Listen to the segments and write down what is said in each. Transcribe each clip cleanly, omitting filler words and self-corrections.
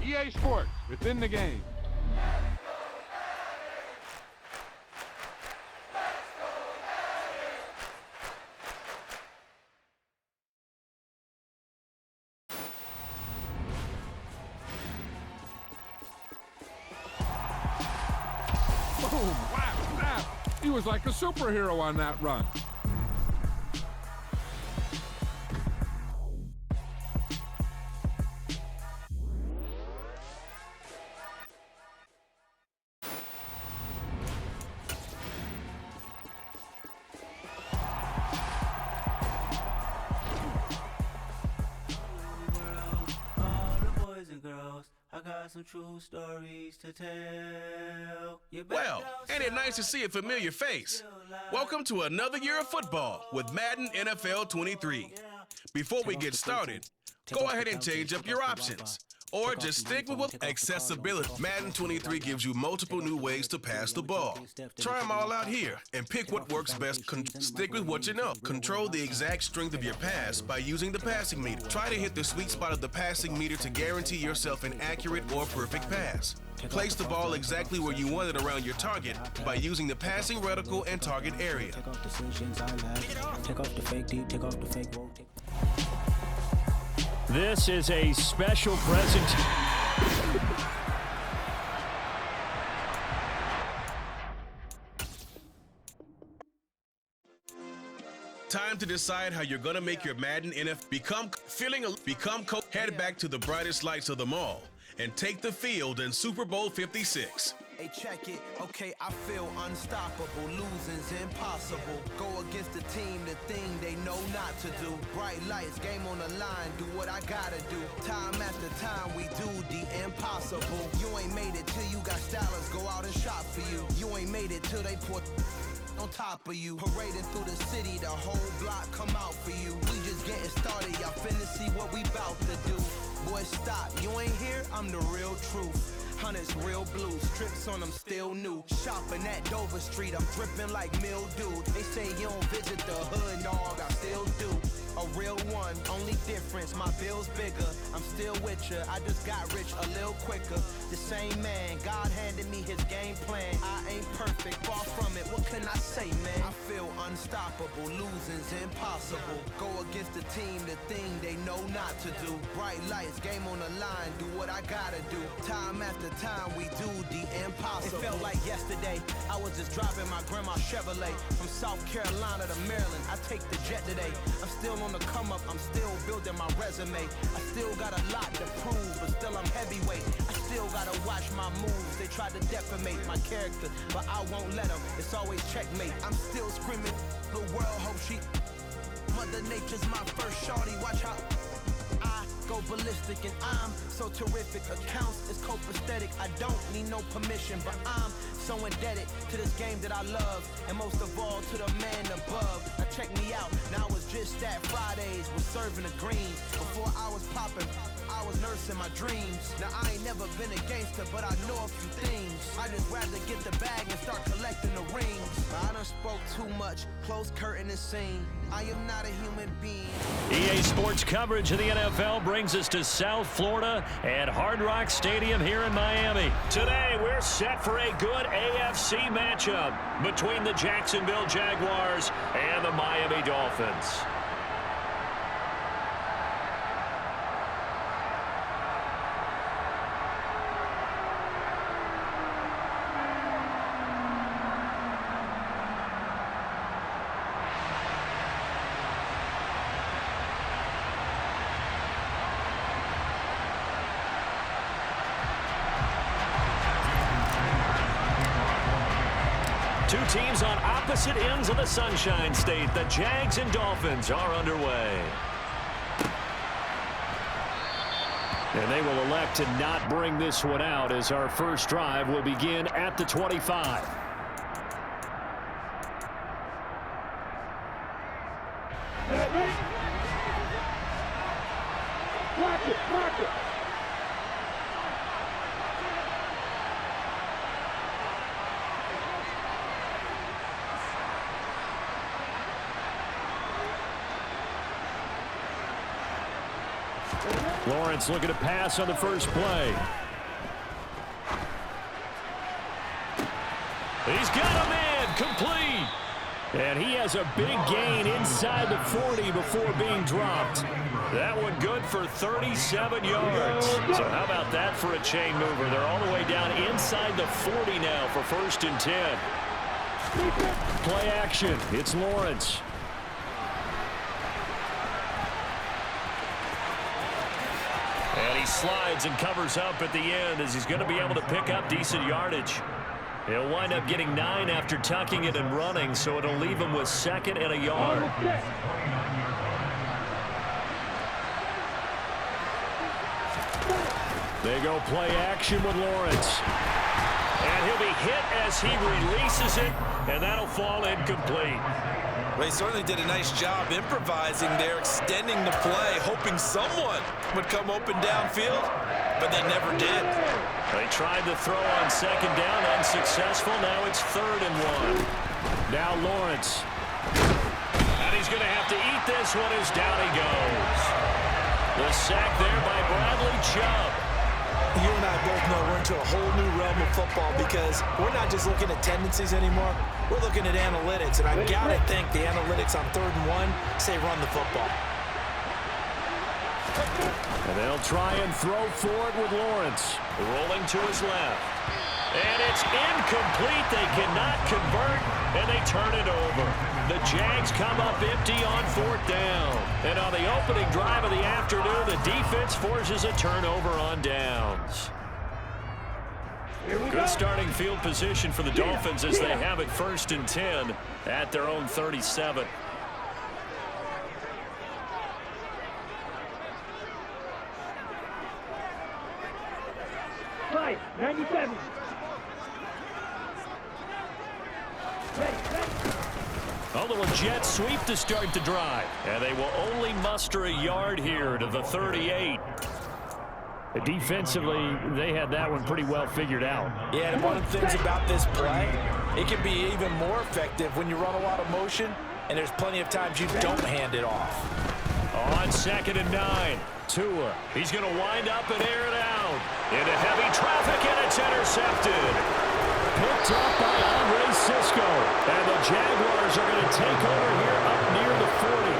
EA Sports, within the game. Boom, wow, snap. He was like a superhero on that run. I got some true stories to tell. Well, ain't it nice to see a familiar face? Welcome to another year of football with Madden NFL 23. Before we get started, go ahead and change up your options. Or just stick with accessibility. Madden 23 gives you multiple new ways to pass the ball. Try them all out here and pick what works best. Stick with what you know. Control the exact strength of your pass by using the passing meter. Try to hit the sweet spot of the passing meter to guarantee yourself an accurate or perfect pass. Place the ball exactly where you want it around your target by using the passing reticle and target area. Take off decisions I lack. Take off the fake deep, take off the fake roll. This is a special present. Time to decide how you're gonna make your Madden NFL become head back to the brightest lights of them all and take the field in Super Bowl 56. Hey, check it. Okay, I feel unstoppable. Losing's impossible. Go against the team, the thing they know not to do. Bright lights, game on the line. Do what I gotta do. Time after time, we do the impossible. You ain't made it till you got stylers go out and shop for you. You ain't made it till they put on top of you. Parading through the city, the whole block come out for you. We just getting started, y'all finna see what we bout to do. Boy, stop, you ain't here, I'm the real truth. Hunters real blue, strips on them still new. Shopping at Dover Street, I'm dripping like mildew. They say you don't visit the hood, dog, I still do. A real one, only difference, my bill's bigger. I'm still with ya, I just got rich a little quicker. The same man, God handed me his game plan. I ain't perfect, far from it, what can I say, man? I feel unstoppable, losing's impossible. Go against the team, the thing they know not to do. Bright lights, game on the line, do what I gotta do. Time after time, we do the impossible. It felt like yesterday, I was just driving my grandma's Chevrolet. From South Carolina to Maryland, I take the jet today. I'm still on the come up, I'm still building my resume. I still got a lot to prove, but still I'm heavyweight. I still gotta watch my moves. They try to defamate my character, but I won't let them. It's always checkmate. I'm still screaming, the world hope she. Mother Nature's my first shorty, watch how I go ballistic and I'm so terrific. Accounts is copacetic. I don't need no permission, but I'm so indebted to this game that I love, and most of all to the man above. Now check me out, now it's just that Fridays was serving the greens. Before I was popping, I was nursing my dreams. Now I ain't never been a gangster, but I know a few things. I just rather get the bag and start collecting the rings. I done spoke too much, close curtain is seen. I am not a human being. EA Sports coverage of the NFL brings us to South Florida at Hard Rock Stadium here in Miami. Today, we're set for a good AFC matchup between the Jacksonville Jaguars and the Miami Dolphins. Two teams on opposite ends of the Sunshine State. The Jags and Dolphins are underway. And they will elect to not bring this one out as our first drive will begin at the 25. Block it. Lawrence looking to pass on the first play. He's got him in, complete. And he has a big gain inside the 40 before being dropped. That one good for 37 yards. So how about that for a chain mover? They're all the way down inside the 40 now for 1st and 10. Play action. It's Lawrence. And he slides and covers up at the end as he's going to be able to pick up decent yardage. He'll wind up getting 9 after tucking it and running, so it'll leave him with 2nd and a yard. They go play action with Lawrence. And he'll be hit as he releases it, and that'll fall incomplete. Well, he certainly did a nice job improvising there, extending the play, hoping someone would come open downfield, but they never did. They tried to throw on 2nd down, unsuccessful. Now it's 3rd and 1. Now Lawrence. And he's going to have to eat this one as down he goes. The sack there by Bradley Chubb. You and I both know we're into a whole new realm of football because we're not just looking at tendencies anymore. We're looking at analytics, and I got to think the analytics on 3rd and 1 say run the football. And they'll try and throw for it with Lawrence. Rolling to his left. And it's incomplete. They cannot convert, and they turn it over. The Jags come up empty on 4th down. And on the opening drive of the afternoon, the defense forces a turnover on downs. Good starting field position for the Dolphins as they have it 1st and 10 at their own 37. Five, 97. A little jet sweep to start the drive. And they will only muster a yard here to the 38. Defensively, they had that one pretty well figured out. Yeah, and one of the things about this play, it can be even more effective when you run a lot of motion, and there's plenty of times you don't hand it off. On 2nd and 9, Tua. He's going to wind up and air it out. Into heavy traffic, and it's intercepted. Picked up by Andre Cisco. And the Jaguars are going to take over here up near the 40.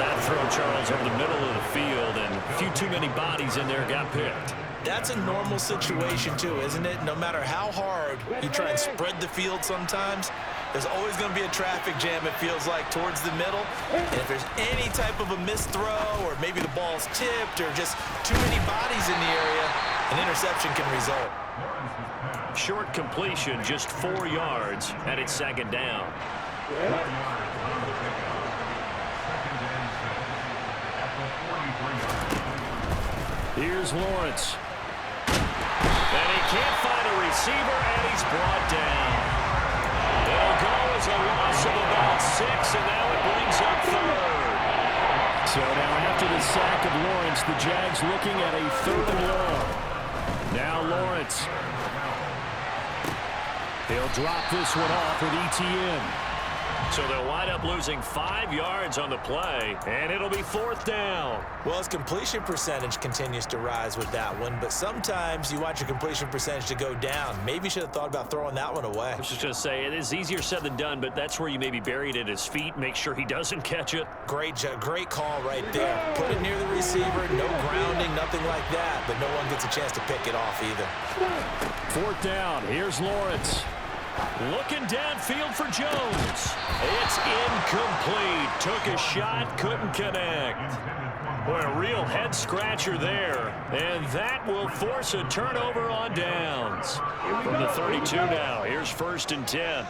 That throw, Charles, over the middle of the field, and a few too many bodies in there got picked. That's a normal situation, too, isn't it? No matter how hard you try and spread the field sometimes, there's always going to be a traffic jam, it feels like, towards the middle. And if there's any type of a missed throw, or maybe the ball's tipped, or just too many bodies in the area, an interception can result. Short completion, just 4 yards, and it's 2nd down. Here's Lawrence. And he can't find a receiver, and he's brought down. It'll go as a loss of about 6, and now it brings up 3rd. So now after the sack of Lawrence, the Jags looking at a 3rd and long. Now Lawrence. He'll drop this one off with ETN. So they'll wind up losing 5 yards on the play, and it'll be 4th down. Well, his completion percentage continues to rise with that one, but sometimes you want your completion percentage to go down. Maybe you should have thought about throwing that one away. I was just going to say, it is easier said than done, but that's where you maybe bury it at his feet, make sure he doesn't catch it. Great call right there. Put it near the receiver, no grounding, nothing like that, but no one gets a chance to pick it off either. 4th down, here's Lawrence. Looking downfield for Jones. It's incomplete. Took a shot, couldn't connect. Boy, a real head-scratcher there. And that will force a turnover on downs. From the 32 now, here's 1st and 10.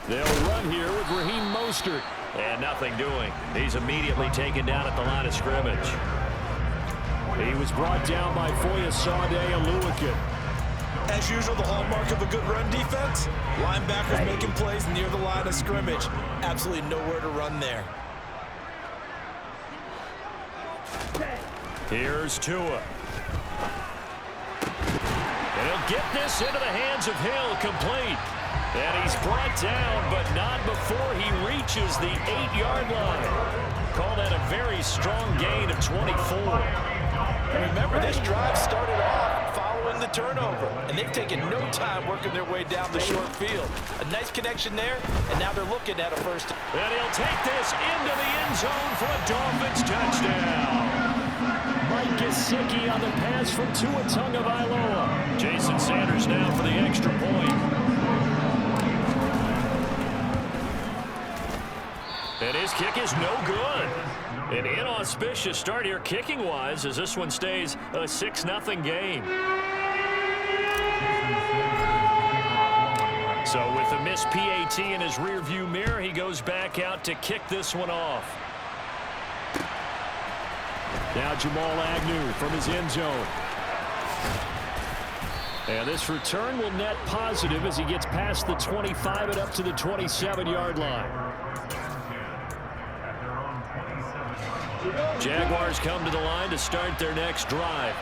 They'll run here with Raheem Mostert. And nothing doing. He's immediately taken down at the line of scrimmage. He was brought down by Foyesade Oluwakin. As usual, the hallmark of a good run defense, linebackers making plays near the line of scrimmage. Absolutely nowhere to run there. Here's Tua. And he'll get this into the hands of Hill, complete. And he's brought down, but not before he reaches the 8-yard line. Call that a very strong gain of 24. And remember, this drive started off following the turnover, and they've taken no time working their way down the short field. A nice connection there, and now they're looking at a first. And he'll take this into the end zone for a Dolphins touchdown. Mike Gesicki on the pass from Tua Tagovailoa. Jason Sanders now for the extra point. And his kick is no good. An inauspicious start here kicking-wise as this one stays a 6-0 game. So with the missed PAT in his rearview mirror, he goes back out to kick this one off. Now Jamal Agnew from his end zone. And this return will net positive as he gets past the 25 and up to the 27-yard line. Jaguars come to the line to start their next drive.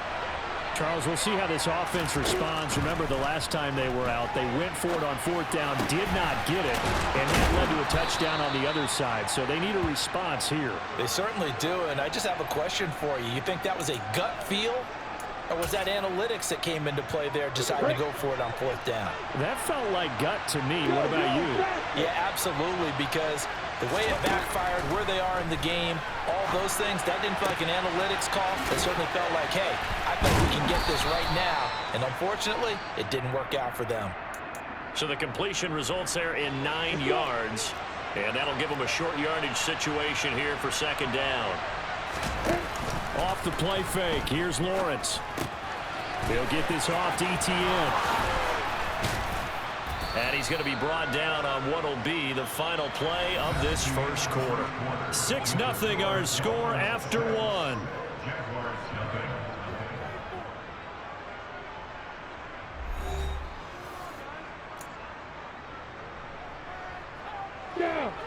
Charles, we'll see how this offense responds. Remember, the last time they were out, they went for it on 4th down, did not get it, and that led to a touchdown on the other side. So they need a response here. They certainly do, and I just have a question for you. You think that was a gut feel, or was that analytics that came into play there, deciding to go for it on 4th down? That felt like gut to me. What about you? Yeah, absolutely, because the way it backfired, where they are in the game, all those things, that didn't feel like an analytics call. It certainly felt like, hey, I think we can get this right now. And unfortunately, it didn't work out for them. So the completion results there in 9 yards. And that'll give them a short yardage situation here for 2nd down. Off the play fake. Here's Lawrence. He'll get this off to Etienne. And he's going to be brought down on what will be the final play of this first quarter. 6-0 our score after 1.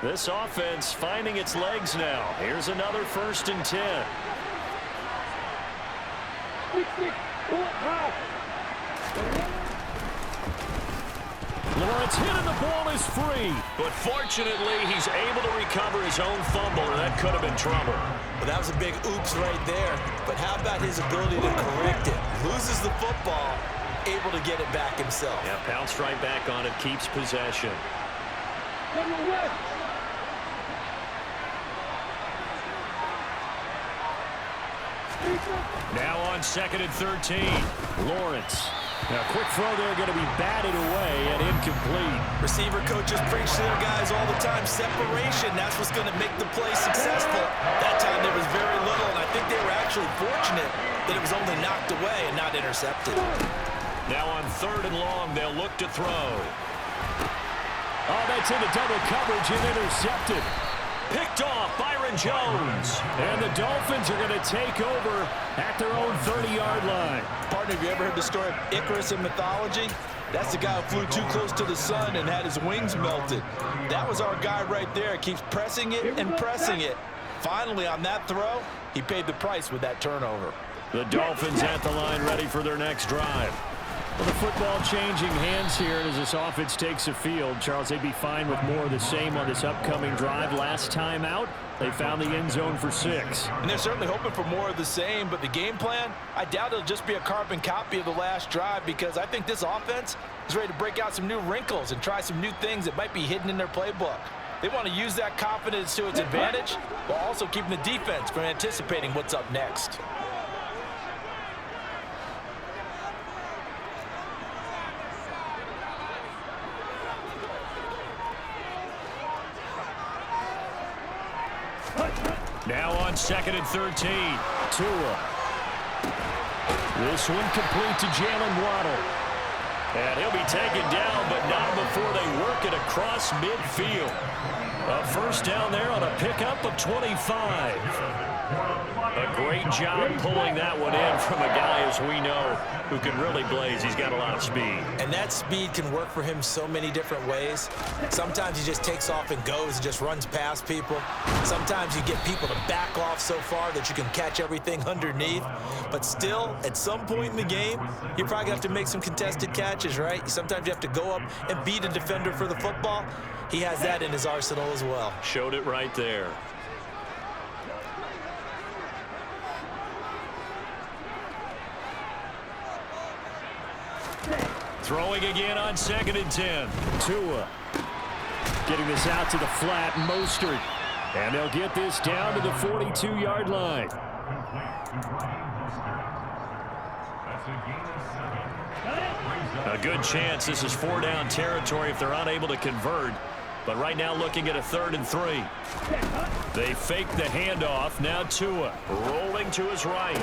This offense finding its legs now. Here's another 1st and 10. Lawrence hit and the ball is free. But fortunately, he's able to recover his own fumble, or that could have been trouble. Well, that was a big oops right there. But how about his ability to correct it? Loses the football, able to get it back himself. Yeah, pounced right back on it, keeps possession. Now on 2nd and 13. Lawrence. Now, quick throw there, going to be batted away and incomplete. Receiver coaches preach to their guys all the time. Separation, that's what's going to make the play successful. That time there was very little, and I think they were actually fortunate that it was only knocked away and not intercepted. Now on 3rd and long, they'll look to throw. Oh, that's into double coverage and intercepted. Picked off Byron Jones. And the Dolphins are going to take over at their own 30-yard line. Partner, have you ever heard the story of Icarus in mythology? That's the guy who flew too close to the sun and had his wings melted. That was our guy right there. Keeps pressing it and pressing it. Finally, on that throw, he paid the price with that turnover. The Dolphins at the line ready for their next drive. Well, the football changing hands here as this offense takes the field. Charles, they'd be fine with more of the same on this upcoming drive. Last time out, they found the end zone for 6. And they're certainly hoping for more of the same, but the game plan, I doubt it'll just be a carbon copy of the last drive, because I think this offense is ready to break out some new wrinkles and try some new things that might be hidden in their playbook. They want to use that confidence to its advantage while also keeping the defense from anticipating what's up next. Now on 2nd and 13. Tua. This one complete to Jalen Waddle. And he'll be taken down, but not before they work it across midfield. A 1st down there on a pickup of 25. A great job pulling that one in from a guy, as we know, who can really blaze. He's got a lot of speed. And that speed can work for him so many different ways. Sometimes he just takes off and goes and just runs past people. Sometimes you get people to back off so far that you can catch everything underneath. But still, at some point in the game, you're probably going to have to make some contested catches, right? Sometimes you have to go up and beat a defender for the football. He has that in his arsenal as well. Showed it right there. Throwing again on 2nd and 10. Tua getting this out to the flat. Mostert. And they'll get this down to the 42-yard line. A good chance this is 4-down territory if they're unable to convert. But right now looking at a 3rd and 3. They fake the handoff. Now Tua rolling to his right.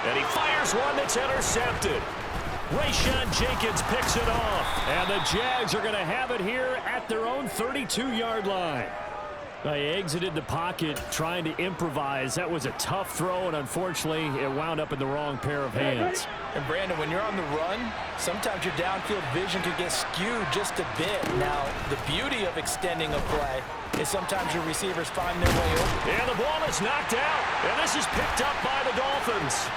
And he fires one that's intercepted. Rayshawn Jenkins picks it off. And the Jags are going to have it here at their own 32-yard line. They exited the pocket trying to improvise. That was a tough throw, and unfortunately, it wound up in the wrong pair of hands. And, Brandon, when you're on the run, sometimes your downfield vision can get skewed just a bit. Now, the beauty of extending a play is sometimes your receivers find their way over. And the ball is knocked out, and this is picked up by the Dolphins.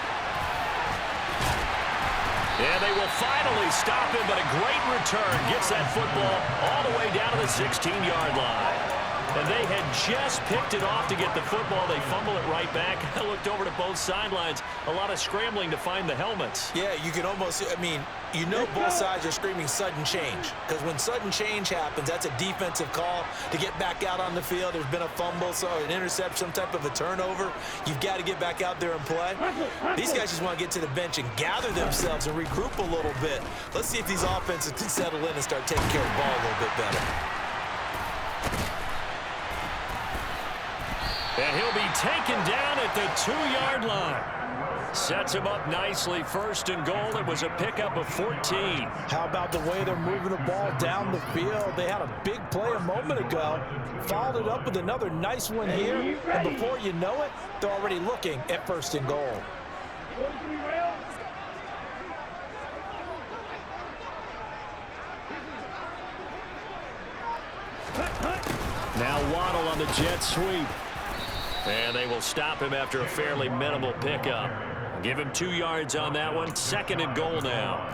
And they will finally stop him, but a great return gets that football all the way down to the 16-yard line. And they had just picked it off to get the football. They fumble it right back. I looked over to both sidelines. A lot of scrambling to find the helmets. Yeah, you can almost, I mean, you know both sides are screaming sudden change. Because when sudden change happens, that's a defensive call to get back out on the field. There's been a fumble, so an interception, some type of a turnover. You've got to get back out there and play. These guys just want to get to the bench and gather themselves and regroup a little bit. Let's see if these offenses can settle in and start taking care of the ball a little bit better. And he'll be taken down at the 2-yard line. Sets him up nicely. 1st and goal. It was a pickup of 14. How about the way they're moving the ball down the field? They had a big play a moment ago. Followed it up with another nice one here. And before you know it, they're already looking at 1st and goal. Now Waddle on the jet sweep. And they will stop him after a fairly minimal pickup. Give him 2 yards on that one. 2nd and goal now.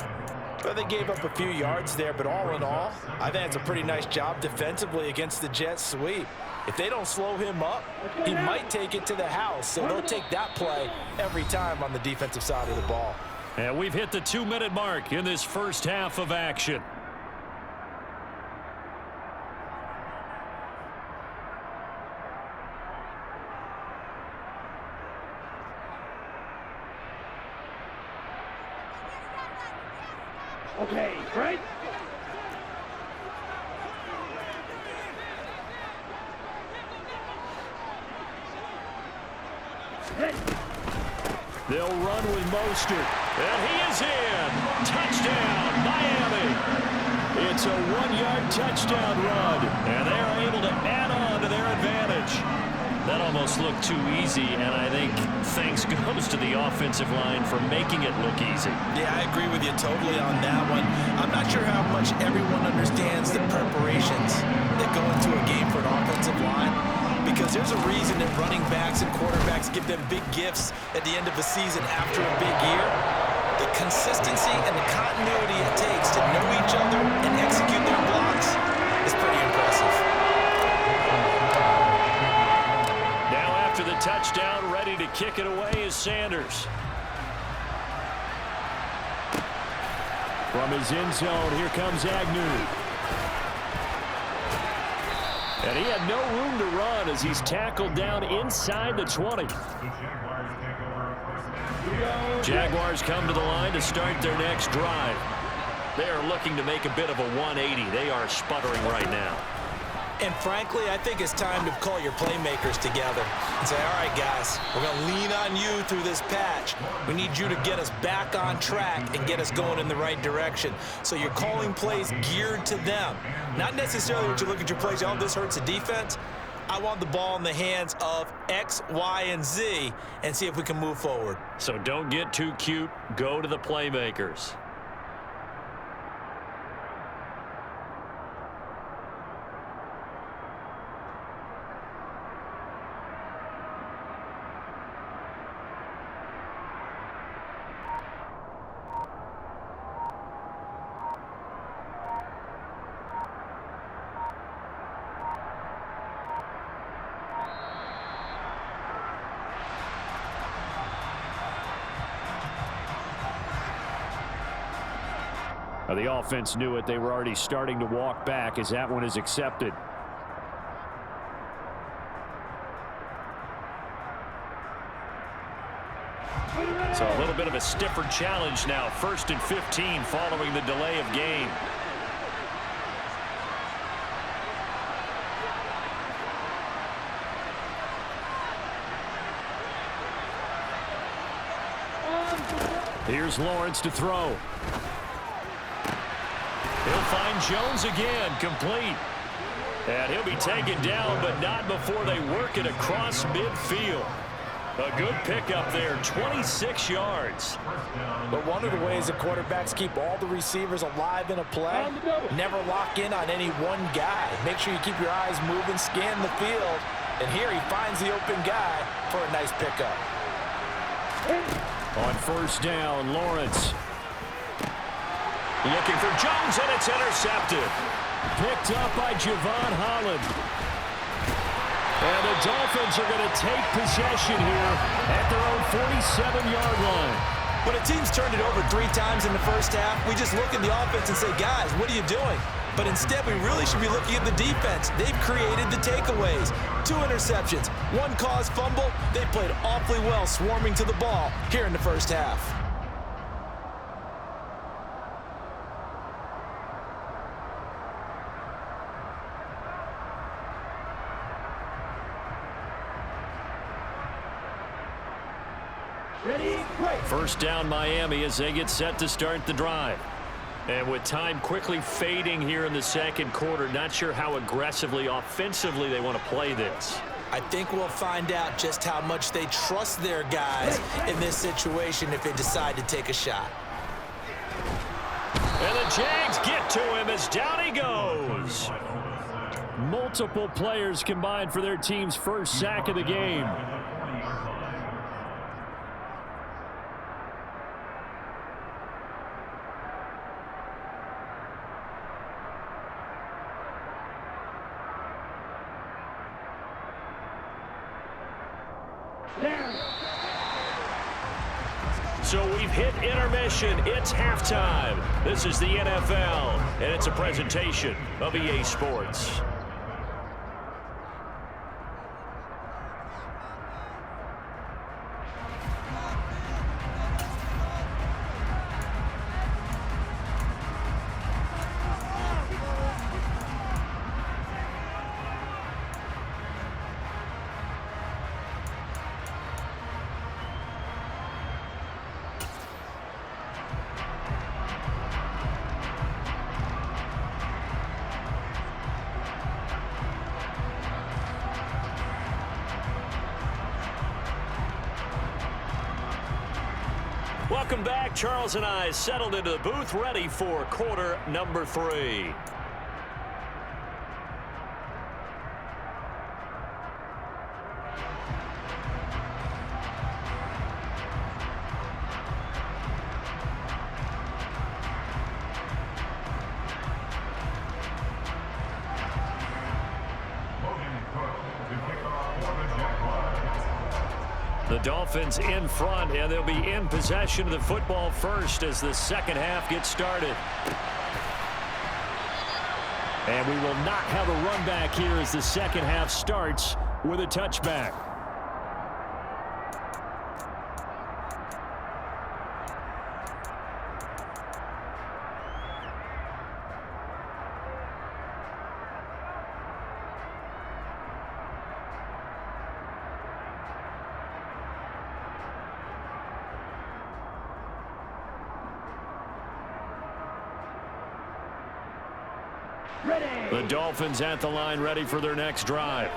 Well, they gave up a few yards there, but all in all, I think it's a pretty nice job defensively against the jet sweep. If they don't slow him up, he might take it to the house. So they'll take that play every time on the defensive side of the ball. And we've hit the 2-minute mark in this first half of action. Okay, right? They'll run with Mostert. And he is in. Touchdown, Miami. It's a 1-yard touchdown run. And they are able to add on to their advantage. That almost looked too easy, and I think thanks goes to the offensive line for making it look easy. Yeah, I agree with you totally on that one. I'm not sure how much everyone understands the preparations that go into a game for an offensive line, because there's a reason that running backs and quarterbacks give them big gifts at the end of the season after a big year. The consistency and the continuity it takes to know each other and execute their blocks is pretty impressive. After the touchdown, ready to kick it away is Sanders. From his end zone, here comes Agnew. And he had no room to run as he's tackled down inside the 20. Jaguars come to the line to start their next drive. They are looking to make a bit of a 180. They are sputtering right now. And frankly, I think it's time to call your playmakers together and say, all right, guys, we're going to lean on you through this patch. We need you to get us back on track and get us going in the right direction. So you're calling plays geared to them. Not necessarily what you look at your plays, oh, this hurts the defense. I want the ball in the hands of X, Y, and Z and see if we can move forward. So don't get too cute. Go to the playmakers. The offense knew it. They were already starting to walk back as that one is accepted. So a little bit of a stiffer challenge now. 1st and 15 following the delay of game. Here's Lawrence to throw. He'll find Jones again, complete. And he'll be taken down, but not before they work it across midfield. A good pickup there, 26 yards. But one of the ways the quarterbacks keep all the receivers alive in a play, never lock in on any one guy. Make sure you keep your eyes moving, scan the field. And here he finds the open guy for a nice pickup. On 1st down, Lawrence. Looking for Jones, and it's intercepted. Picked up by Javon Holland. And the Dolphins are going to take possession here at their own 47-yard line. When a team's turned it over 3 times in the first half, we just look at the offense and say, guys, what are you doing? But instead, we really should be looking at the defense. They've created the takeaways. 2 interceptions, 1 caused fumble. They played awfully well swarming to the ball here in the first half. First down, Miami, as they get set to start the drive. And with time quickly fading here in the second quarter, not sure how aggressively, offensively they want to play this. I think we'll find out just how much they trust their guys in this situation if they decide to take a shot. And the Jags get to him as down he goes. Multiple players combined for their team's first sack of the game. So we've hit intermission. It's halftime. This is the NFL, and it's a presentation of EA Sports. Welcome back. Charles and I settled into the booth, ready for quarter number 3. The Dolphins in front, and they'll be in possession of the football first as the second half gets started. And we will not have a run back here as the second half starts with a touchback. The Dolphins at the line, ready for their next drive.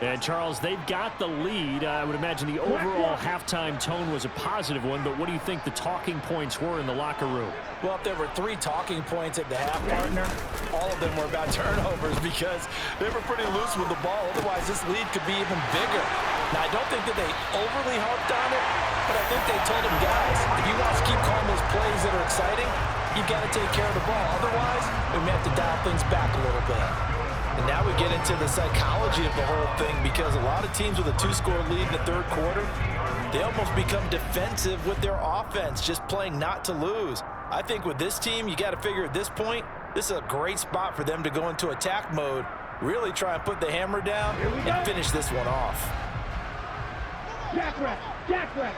And, Charles, they've got the lead. I would imagine the overall halftime tone was a positive one, but what do you think the talking points were in the locker room? Well, if there were 3 talking points at the half, partner, all of them were about turnovers because they were pretty loose with the ball. Otherwise, this lead could be even bigger. Now, I don't think that they overly harped on it, but I think they told them, guys, if you want to keep calling those plays that are exciting, you've got to take care of the ball. Otherwise, we may have to dial things back a little bit. And now we get into the psychology of the whole thing because a lot of teams with a 2-score lead in the third quarter, they almost become defensive with their offense, just playing not to lose. I think with this team, you got to figure at this point, this is a great spot for them to go into attack mode, really try and put the hammer down and finish this one off. Jackrack! Jackrack!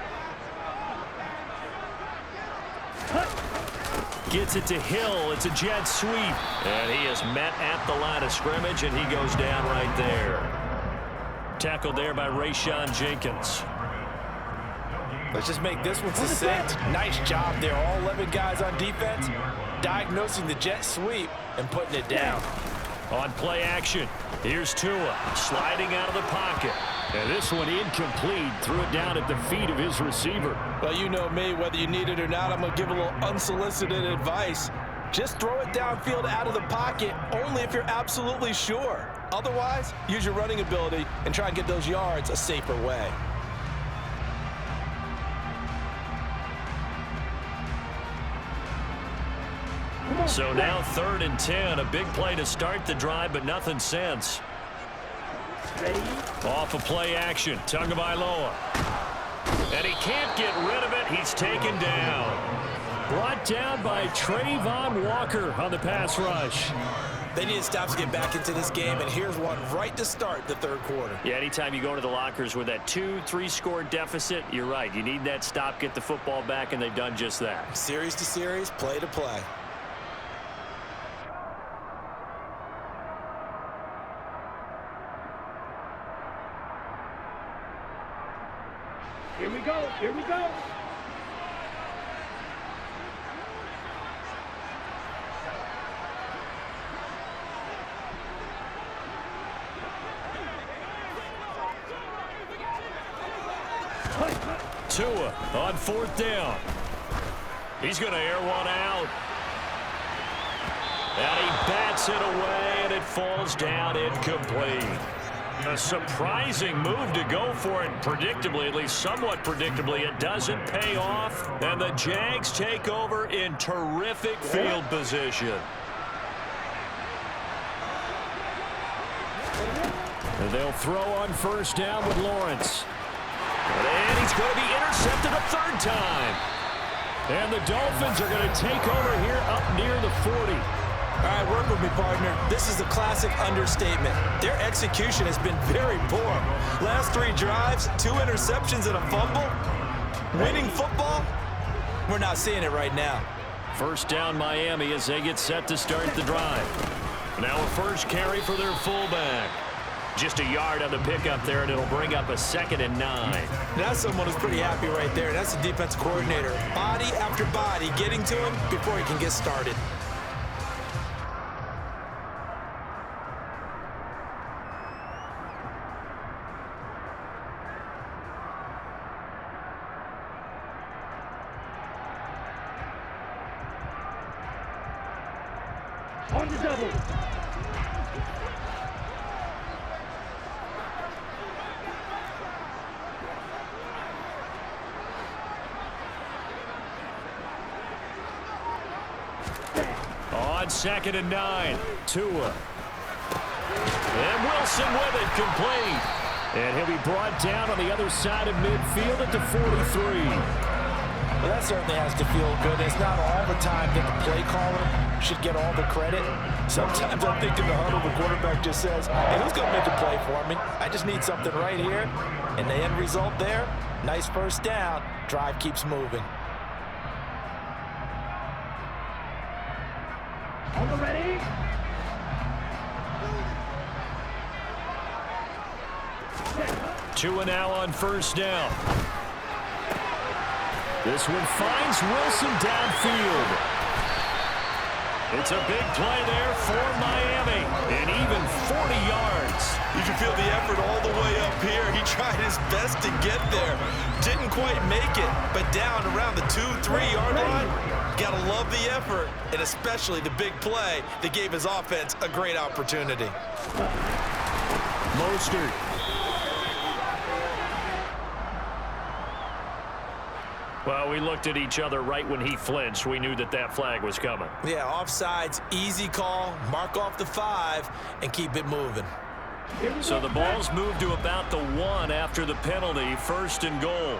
Gets it to Hill. It's a jet sweep. And he is met at the line of scrimmage, and he goes down right there. Tackled there by Rayshon Jenkins. Let's just make this one succinct. Nice job there. All 11 guys on defense diagnosing the jet sweep and putting it down. On play action, here's Tua sliding out of the pocket. And this one incomplete. Threw it down at the feet of his receiver. Well, you know me, whether you need it or not, I'm going to give a little unsolicited advice. Just throw it downfield out of the pocket only if you're absolutely sure. Otherwise, use your running ability and try and get those yards a safer way. So now 3rd and 10. A big play to start the drive, but nothing since. Off of play action. Tagovailoa. And he can't get rid of it. He's taken down. Brought down by Trayvon Walker on the pass rush. They need stops to get back into this game, and here's one right to start the third quarter. Yeah, anytime you go to the lockers with that 2-3 score deficit, you're right. You need that stop, get the football back, and they've done just that. Series to series, play to play. Here we go. Here we go. Tua on 4th down. He's going to air one out. And he bats it away, and it falls down incomplete. A surprising move to go for it. Predictably, at least somewhat predictably, it doesn't pay off. And the Jags take over in terrific field position. And they'll throw on 1st down with Lawrence. And he's going to be intercepted a 3rd time. And the Dolphins are going to take over here up near the 40. All right, work with me, partner. This is a classic understatement. Their execution has been very poor. Last 3 drives, 2 interceptions and a fumble. Winning football? We're not seeing it right now. 1st down Miami as they get set to start the drive. Now a 1st carry for their fullback. Just a yard on the pickup there, and it'll bring up a 2nd and 9. That's someone who's pretty happy right there. That's the defense coordinator. Body after body getting to him before he can get started. On the double. On 2nd and 9, Tua. And Wilson with it, complete. And he'll be brought down on the other side of midfield at the 43. Well, that certainly has to feel good. It's not all the time that the play caller should get all the credit. Sometimes I think in the huddle, the quarterback just says, hey, who's going to make a play for me? I just need something right here. And the end result there, nice 1st down. Drive keeps moving. On the ready. Tua now on 1st down. This one finds Wilson downfield. It's a big play there for Miami, and even 40 yards. You can feel the effort all the just to get there. Didn't quite make it, but down around the 2-3 yard line. Gotta love the effort, and especially the big play that gave his offense a great opportunity. Mostert. Well, we looked at each other right when he flinched. We knew that that flag was coming. Yeah, offsides, easy call, mark off the 5, and keep it moving. So the ball's moved to about the 1 after the penalty, 1st and goal.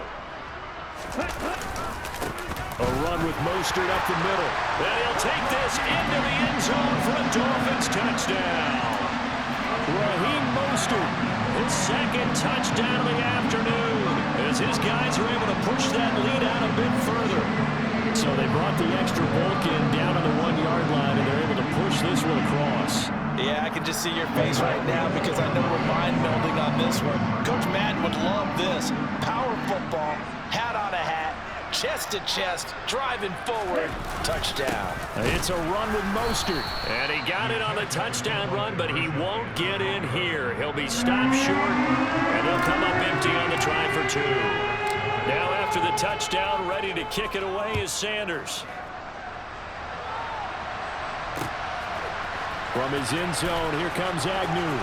A run with Mostert up the middle. And he'll take this into the end zone for a Dolphins touchdown. Raheem Mostert, his 2nd touchdown of the afternoon, as his guys are able to push that lead out a bit further. So they brought the extra bulk in down on the 1-yard line, and they're able to push this one across. Yeah, I can just see your face right now because I know we're mind melding on this one. Coach Madden would love this. Power football, hat on a hat, chest to chest, driving forward, touchdown. It's a run with Mostert, and he got it on the touchdown run, but he won't get in here. He'll be stopped short, and he'll come up empty on the try for 2. Now after the touchdown, ready to kick it away is Sanders. From his end zone, here comes Agnew.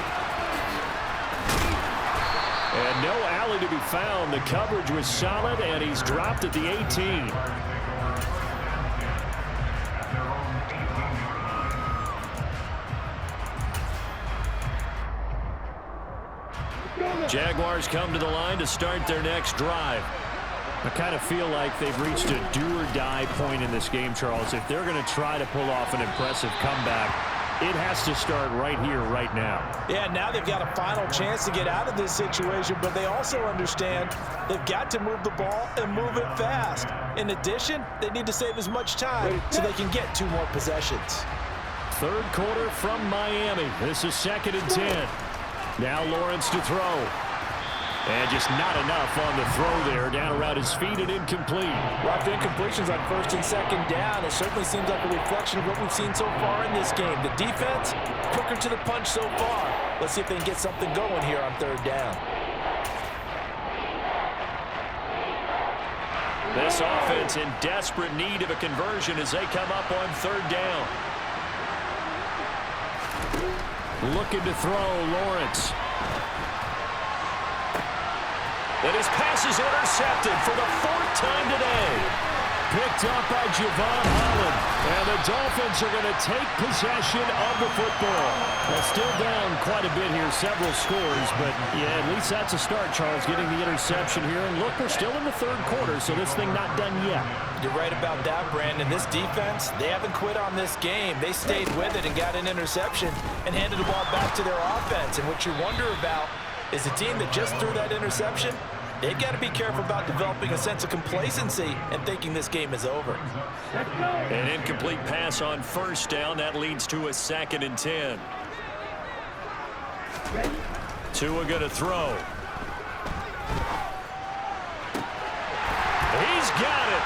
And no alley to be found. The coverage was solid, and he's dropped at the 18. Jaguars come to the line to start their next drive. I kind of feel like they've reached a do-or-die point in this game, Charles. If they're going to try to pull off an impressive comeback, it has to start right here, right now. Yeah, now they've got a final chance to get out of this situation, but they also understand they've got to move the ball and move it fast. In addition, they need to save as much time so they can get 2 more possessions. 3rd quarter from Miami. This is 2nd and 10. Now Lawrence to throw. And just not enough on the throw there. Down around his feet and incomplete. Rough incompletions on 1st and 2nd down. It certainly seems like a reflection of what we've seen so far in this game. The defense, quicker to the punch so far. Let's see if they can get something going here on 3rd down. This offense in desperate need of a conversion as they come up on 3rd down. Looking to throw, Lawrence. And his pass is intercepted for the 4th time today. Picked up by Javon Holland. And the Dolphins are going to take possession of the football. They're still down quite a bit here, several scores. But, yeah, at least that's a start, Charles, getting the interception here. And look, we're still in the 3rd quarter, so this thing not done yet. You're right about that, Brandon. This defense, they haven't quit on this game. They stayed with it and got an interception and handed the ball back to their offense. And what you wonder about is the team that just threw that interception, they've got to be careful about developing a sense of complacency and thinking this game is over. An incomplete pass on 1st down. That leads to a 2nd and 10. Tua going to throw. He's got it.